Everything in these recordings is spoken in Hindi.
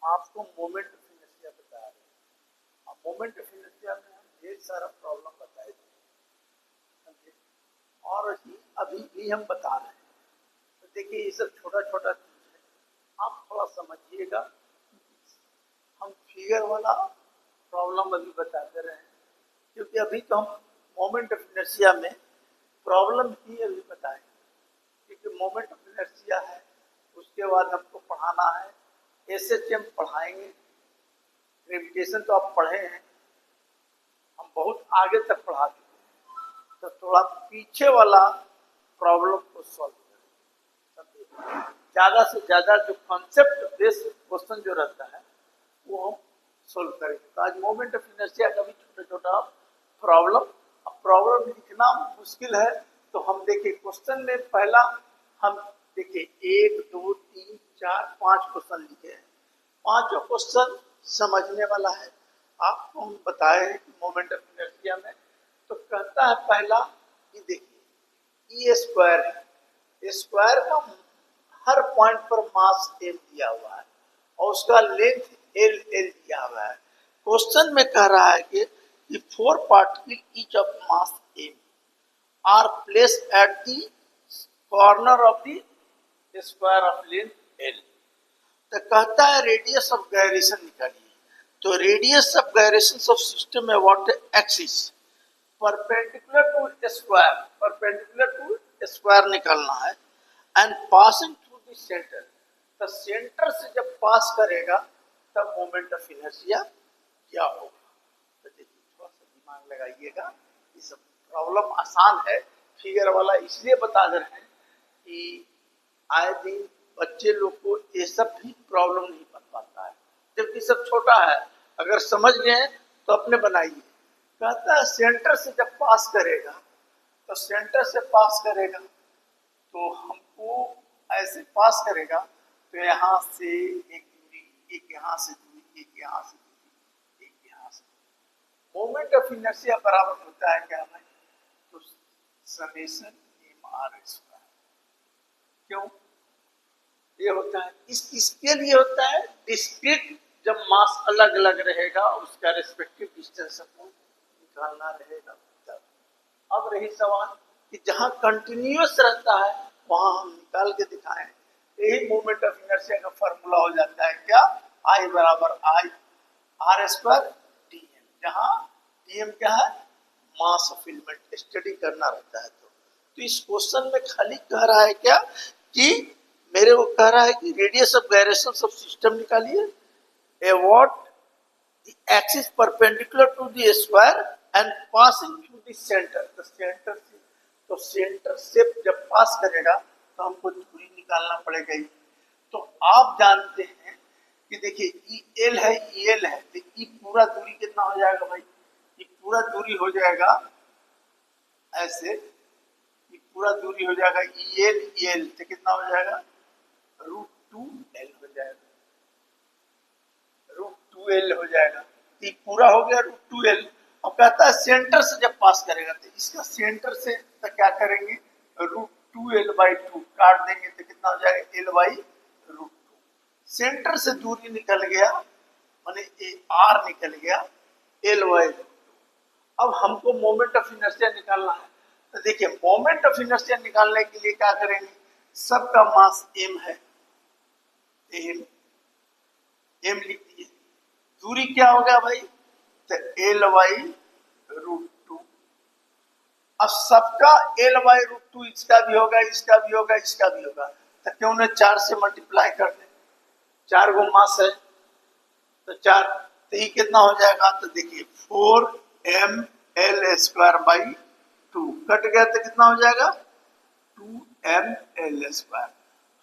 आपको मोमेंट ऑफ इनर्शिया बता रहे हैं। मोमेंट ऑफ इनर्शिया में हम ढेर सारा प्रॉब्लम बताए थे और अभी भी हम बता रहे हैं। तो देखिए ये सब छोटा छोटा चीज है, आप थोड़ा समझिएगा। हम फिगर वाला प्रॉब्लम अभी बताते रहे हैं, क्योंकि अभी तो हम मोमेंट ऑफ इनर्शिया में प्रॉब्लम ही अभी बताएंगे, क्योंकि मोमेंट ऑफ इनर्शिया है, उसके बाद हमको पढ़ाना है एसएचएम पढ़ाएंगे। ग्रेविटेशन तो आप पढ़े हैं, हम बहुत आगे तक पढ़ा चुके हैं, तो थोड़ा पीछे वाला प्रॉब्लम को सॉल्व करें। ज्यादा से ज्यादा जो कॉन्सेप्ट बेस्ड क्वेश्चन जो रहता है वो हम सोल्व करेंगे। तो आज मोमेंट ऑफ इनर्शिया का भी छोटा छोटा प्रॉब्लम। अब प्रॉब्लम लिखना मुश्किल है, तो हम देखिए क्वेश्चन में पहला हम देखिए 1 2 3 4 5 क्वेश्चन लिखे हैं। पांचों क्वेश्चन समझने वाला है। आपको हम बताए हैं कि मोमेंट ऑफ इनर्शिया में तो कहता है पहला कि देखिए ई स्क्वायर है, स्क्वायर का हर पॉइंट पर मास एम दिया हुआ है और उसका लेंथ एल दिया हुआ है। क्वेश्चन में कह रहा है कि 4 particle each of mass M are placed at the corner of the square of length L. तो कहता है रेडियस ऑफ गायरेशन निकालिए। तो radius of gyration of system में what axis perpendicular to square निकालना है and passing through the centre. तो सेंटर से जब पास करेगा तब मोमेंट ऑफ इनर्शिया क्या होगा। तो देखिए थोड़ा सा दिमाग लगाइएगा, ये सब प्रॉब्लम आसान है। फिगर वाला इसलिए बता दे रहे हैं कि आए दिन बच्चे लोग को ये सब भी प्रॉब्लम नहीं बन पाता है, जबकि सब छोटा है। अगर समझ गए तो अपने बनाइए। कहता है सेंटर से जब पास करेगा, तो सेंटर से पास करेगा तो हमको ऐसे पास करेगा, तो यहाँ से एक दूरी, एक यहाँ से दूरी, एक यहाँ से दूरी, एक यहाँ से। मोमेंट ऑफ इनर्शिया बराबर होता है क्या भाई? तो समेशन एम आर स्क्वायर। क्यों ये होता है? इसके लिए होता है डिस्क्रीट, जब मास अलग अलग रहेगा उसका रेस्पेक्टिव डिस्टेंस को निकालना रहेगा। अब रही सवाल कि जहां कंटिन्यूअस रहता है वहां हम निकाल के दिखाएं। यही मोमेंट ऑफ इनर्शिया का फॉर्मूला हो जाता है क्या? आई बराबर I R square D M, जहां डी एम क्या है? मास ऑफ एलिमेंट स्टडी करना रहता है। तो इस क्वेश्चन में खाली कह रहा है क्या कि मेरे को कह रहा है कि radius of gyration of system निकालिए, what the axis perpendicular to the square and passing through the centre. तो सेंटर से, तो सेंटर से जब पास करेगा तो हमको दूरी निकालना पड़ेगा ही। तो आप जानते हैं कि देखिए ई एल है, ई एल है, तो ई पूरा दूरी कितना हो जाएगा भाई? ये पूरा दूरी हो जाएगा ऐसे, ये पूरा दूरी हो जाएगा ई एल, तो कितना हो जाएगा? √2l हो जाएगा, √2l हो जाएगा। ये पूरा हो गया √2l। अब कहता है सेंटर से जब पास करेगा, तो इसका सेंटर से तो क्या करेंगे? √2l/2 काट देंगे तो कितना हो जाएगा? l/√2। सेंटर से दूरी निकल गया, माने r निकल गया, l/√2। अब हमको मोमेंट ऑफ इनर्शिया निकालना है। तो देखिए मोमेंट ऑफ इनर्शिया निकालने के लिए क्या करेंगे? सबका मास m है, एम लिख दिए। दूरी क्या हो गया भाई? तो l/√2। अब सबका l/√2, इसका भी होगा, इसका भी होगा, इसका भी होगा, तो क्यों ना 4 से मल्टीप्लाई कर दें? 4 गो मास है तो 4, तो ये कितना हो जाएगा? तो देखिए 4ml²/2 कट गया तो कितना हो जाएगा? 2ml²।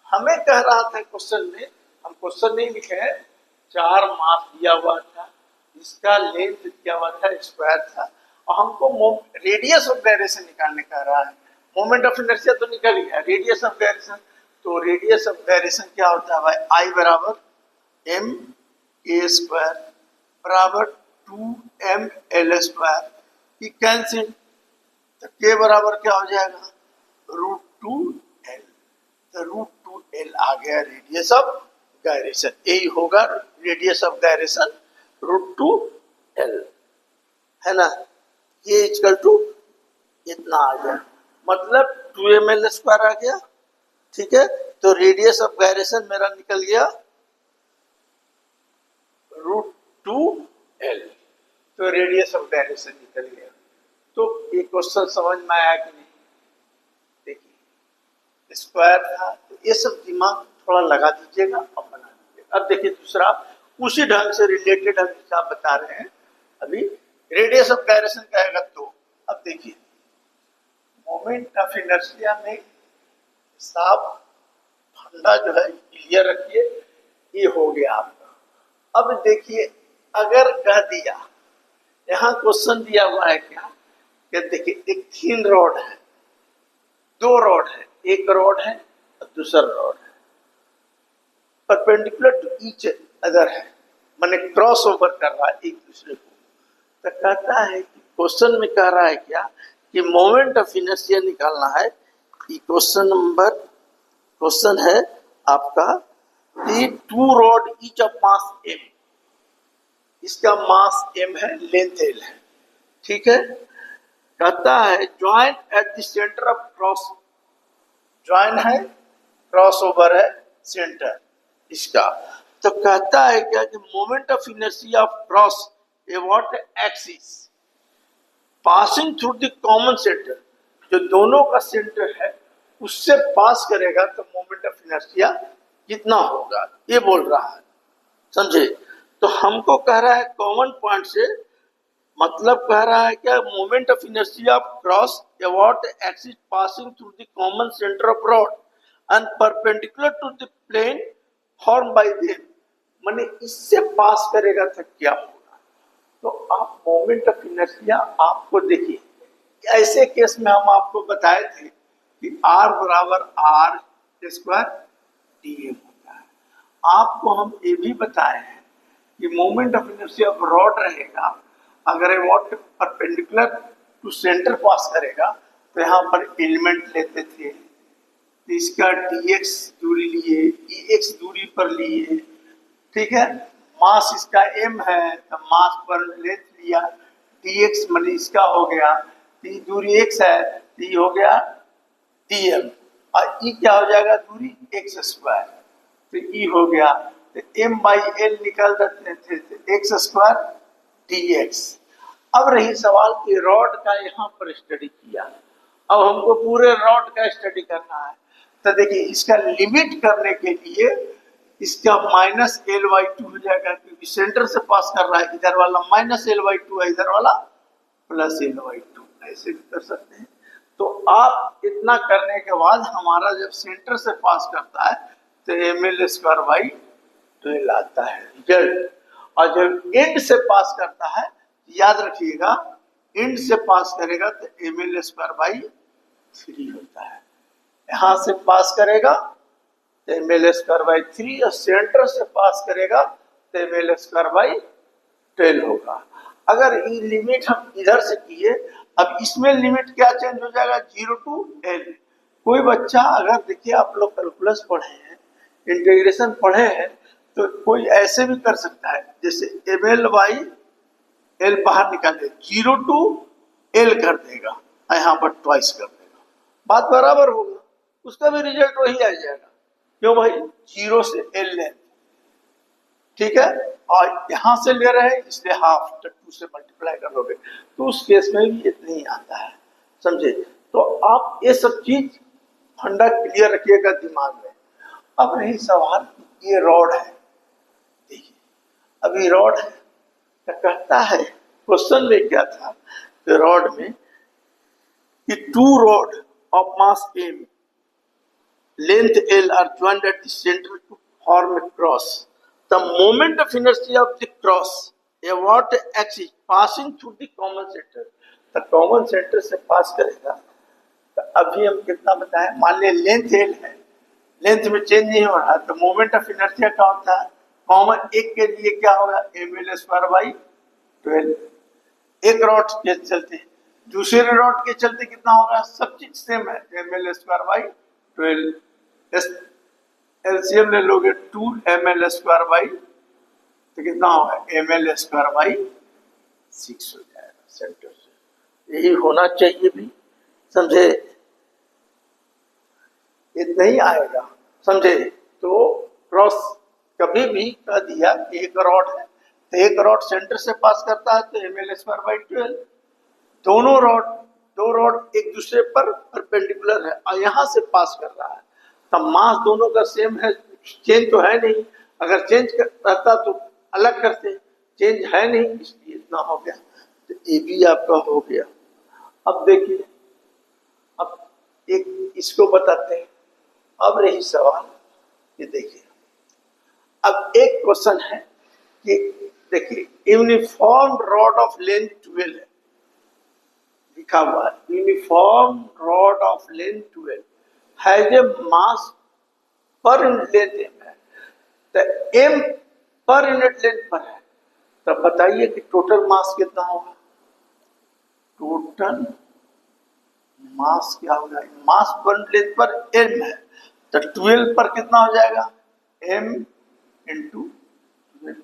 हमें कह रहा था क्वेश्चन में, हम क्वेश्चन नहीं लिखे हैं, 4 मास दिया हुआ था, इसका लेंथ दिया हुआ था, स्क्वायर था, और हमको रेडियस ऑफ गायरेशन निकालने का रहा है। मोमेंट ऑफ इनर्शिया तो निकल गया, रेडियस ऑफ गायरेशन। तो रेडियस ऑफ गायरेशन क्या होता है भाई? आई बराबर m² बराबर 2ml²। ये कैंसिल, तो k बराबर क्या हो जाएगा? √2l। तो √2l आ गया रेडियस ऑफ गायरेशन, यही होगा रेडियस ऑफ गायरेशन √2L, है ना। ये इक्वल टू इतना आ गया, मतलब 2ml² आ गया, ठीक है। तो रेडियस ऑफ गायरेशन मेरा निकल गया √2L, तो रेडियस ऑफ गायरेशन निकल गया। तो ये क्वेश्चन समझ में आया कि नहीं? देखिए स्क्वायर था, तो ये सब दिमाग थोड़ा लगा दीजिएगा और बना दीजिएगा। अब देखिए दूसरा, उसी ढंग से रिलेटेड हम हिसाब बता रहे हैं अभी। रेडियस ऑफ गायरेशन कहेगा तो अब देखिए मोमेंट ऑफ इनर्शिया में हिसाब फंडा जो है क्लियर रखिए। ये हो गया आपका। अब देखिए अगर कह दिया, यहाँ क्वेश्चन दिया हुआ है क्या, कि देखिए एक थिन रॉड है, दो रॉड है, एक रॉड है और दूसरा रॉड है, परपेंडिकुलर टू ईच अदर है, माने क्रॉस ओवर कर रहा है एक दूसरे को। तो कहता है कि क्वेश्चन में कह रहा है क्या कि मोमेंट ऑफ इनर्शिया निकालना है। ये क्वेश्चन है आपका कि two rod each of mass m, इसका मास m है, लेंथ l है, ठीक है। कहता है join at the centre of cross, join है, क्रॉस ओवर है सेंटर इसका। तो कहता है क्या कि moment of inertia of cross a what axis passing through the common centre, जो दोनों का सेंटर है उससे पास करेगा तो मोमेंट ऑफ इनर्शिया कितना होगा, ये बोल रहा है, समझे। तो हमको कह रहा है कॉमन पॉइंट से, मतलब कह रहा है क्या, moment of inertia of cross a what axis passing through the common centre of rod and perpendicular to the plane form by them, माने इससे पास करेगा तो क्या होगा। तो आप मोमेंट ऑफ इनर्शिया आपको देखिए, ऐसे केस में हम आपको बताए थे कि R बराबर R² dm होता है। आपको हम ये भी बताए हैं कि moment of inertia of rod रहेगा, अगर रॉड परपेंडिकुलर टू सेंटर पास करेगा तो यहाँ पर एलिमेंट लेते थे, तो इसका dx दूरी लिए, ex दूरी पर लिए, ठीक है। मास इसका m है तो मास पर लेंथ लिया, dx माने इसका हो गया, तो दूरी x है तो ये हो गया dm, और ये क्या हो जाएगा दूरी x², तो ये हो गया, तो m/l निकाल देते थे तो x² dx। अब रही सवाल कि रॉड का यहाँ पर स्टडी किया, अब हमको पूरे रॉड का स्टडी करना है। तो देखिए इसका लिमिट करने के लिए इसका -l/2 हो जाएगा, क्योंकि सेंटर से पास कर रहा है, इधर वाला -l/2 है, इधर वाला +l/2, ऐसे भी कर सकते हैं। तो आप इतना करने के बाद हमारा जब सेंटर से पास करता है तो ml²/12 आता है रिजल्ट, और जब एंड से पास करता है, याद रखिएगा एंड से पास करेगा तो ml²/3 होता है। यहाँ से पास करेगा तो ml²/3 और सेंटर से पास करेगा तो ml²/12 होगा। अगर ये लिमिट हम इधर से किए, अब इसमें लिमिट क्या चेंज हो जाएगा, 0 to L। कोई बच्चा अगर देखिए आप लोग कैलकुलस पढ़े हैं, इंटीग्रेशन पढ़े हैं, तो कोई ऐसे भी कर सकता है, जैसे ml/L बाहर निकाले 0 to L कर देगा, यहाँ पर ट्वाइस कर देगा, बात बराबर होगा, उसका भी रिजल्ट वही आ जाएगा। क्यों भाई, 0 से L लें, ठीक है, और यहां से ले रहे हैं इसलिए हाफ, तो 2 से मल्टीप्लाई कर लोगे, तो उस केस में भी इतना ही आता है, समझे। तो आप ये सब चीज फंडा क्लियर रखिएगा दिमाग में। अब रही सवाल, ये रॉड है, देखिए अभी रॉड है, तो कहता है क्वेश्चन में क्या था कि रॉड में कि two rod of mass m length L are joined at the center to form a cross. The moment of inertia of the cross a what axis passing through the common center, the common center से पास करेगा। तो अभी हम कितना बताएं, मान लिया लेंथ L है, लेंथ में चेंज नहीं हो रहा, तो मोमेंट ऑफ इनर्शिया क्या होता है, कॉमन एक के लिए क्या होगा ml²/12, एक रॉड के चलते, दूसरे रॉड के चलते कितना होगा, सब चीज सेम है, ml²/12 एलसीएम ले लोगे 2ml² बाई, तो कितना होगा ml² बाई 6 हो जाएगा सेंटर से। यही होना चाहिए भी, समझे, इतना ही आएगा, समझे। तो क्रॉस कभी भी कह दिया कि एक रॉड है तो एक रॉड सेंटर से पास करता है तो ml² बाई 12, दो रॉड एक दूसरे पर परपेंडिकुलर है और यहाँ से पास कर रहा है, तब मास दोनों का सेम है, चेंज तो है नहीं, अगर चेंज रहता तो अलग करते, चेंज है नहीं, इसलिए इतना हो गया। तो ये भी आपका हो गया। अब देखिए, अब एक इसको बताते हैं। अब रही सवाल, ये देखिए, अब एक क्वेश्चन है कि देखिए यूनिफॉर्म रॉड ऑफ लेंथ 12 है, लिखा हुआ है uniform rod of length 12 has a mass per unit length m है, तो m पर यूनिट लेंथ पर है, तब बताइए कि टोटल मास कितना होगा। टोटल मास क्या होगा, मास पर लेंथ पर m है, तो 12 पर कितना हो जाएगा m इंटू 12।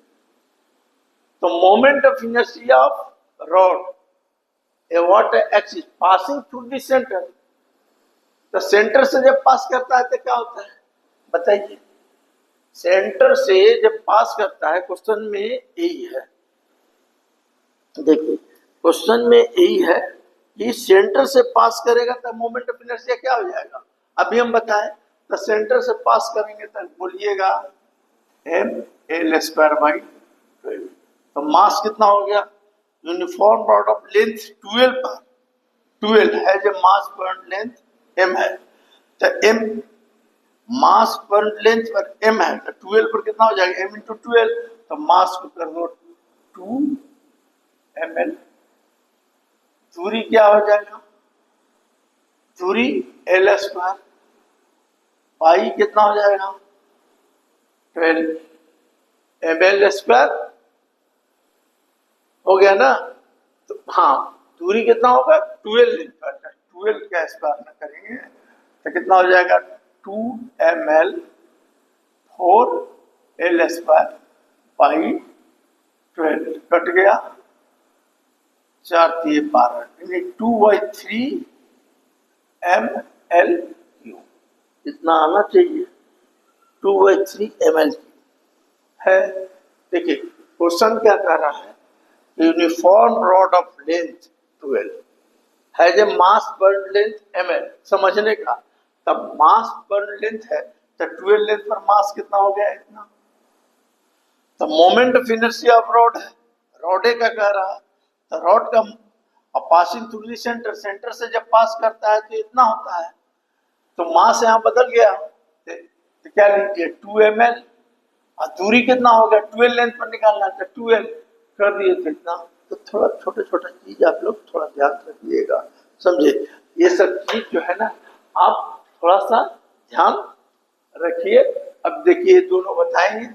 तो moment of inertia of rod A water axis passing through the centre, तो सेंटर से जब पास करता है तो क्या होता है बताइए। सेंटर से जब पास करता है, क्वेश्चन में यही है, देखिए क्वेश्चन में यही है कि सेंटर से पास करेगा तो मोमेंट ऑफ इनर्शिया क्या हो जाएगा, अभी हम बताएं। तो सेंटर से पास करेंगे तो बोलिएगा ml² बाई 12, तो मास कितना हो गया, यूनिफॉर्म रॉड ऑफ लेंथ 12 पर 12 है जो मास पर लेंथ m है, तो m मास पर लेंथ पर m है, तो 12 पर कितना हो जाएगा m इंटू 12, तो मास को कर दो 2 ml, दूरी क्या हो जाएगा, दूरी l², पाई कितना हो जाएगा 12 ml² हो गया ना। तो हाँ, दूरी कितना होगा 12 लेंथ पर, 12 का स्क्वायर में करेंगे तो कितना हो जाएगा 2ml 4l² बाई 12, कट गया 4 3 12, यानी 2/3 ml³ इतना आना चाहिए, 2/3 ml³ है। देखिए क्वेश्चन क्या कह रहा है, uniform rod of length 12 has a mass per length ml, समझने का, तब मास पर लेंथ है तो 12 लेंथ पर मास कितना हो गया इतना, तो moment of inertia of rod है, रॉड का कह रहा है, तो रॉड का passing through the centre, centre से जब पास करता है तो इतना होता है, तो मास यहाँ बदल गया, तो क्या लीजिए 2 ml, और दूरी कितना हो गया 12 लेंथ पर निकालना है, तो 12 कर दिए थे इतना। तो थोड़ा छोटा छोटा चीज आप लोग थोड़ा ध्यान रखिएगा, समझे, ये सब चीज जो है ना आप थोड़ा सा ध्यान रखिए। अब देखिए दोनों बताएंगे